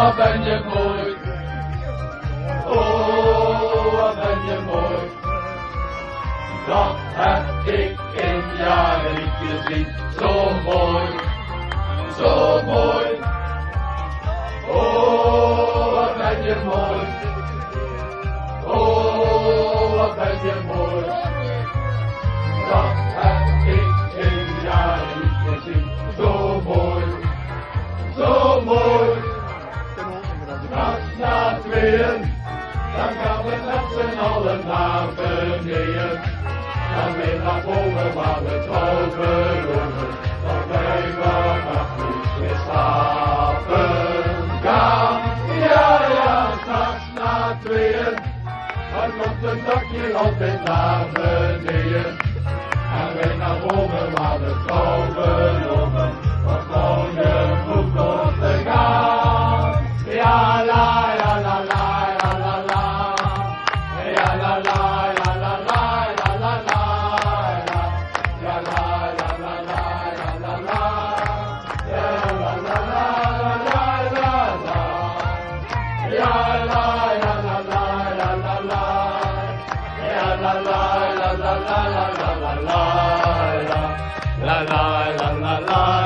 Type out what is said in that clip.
wat ben je mooi. Oh, wat ben je mooi. Dat heb ik in jaren niet gezien. Zo mooi, zo mooi. Oh, wat ben je mooi. Oh, wat ben je mooi. Dat heb ik in jaren niet gezien. Zo mooi, zo mooi. Nachts na tweeën, dan gaan we met z'n allen naar beneden. Dan weer naar boven waar we trouw beloven. Dan wij vannacht niet meer slapen gaan. Ja, ja, nachts na tweeën, dan komt het dakje altijd naar beneden. En wij naar boven waar we trouw beloven. Want nou je moet nog te gaan. Ja, la, ja, la, la, ja, la, la. Ja, la, la, ja, la, la, ja, la, la. Ja, la, ja, la, la, ja, la, la. Ja, la, la, la, la, la, la. Ja, la, ja, la, la, ja, la, la. Ja, la, la, la, la, la, la, la, la. La, la, la, la, la.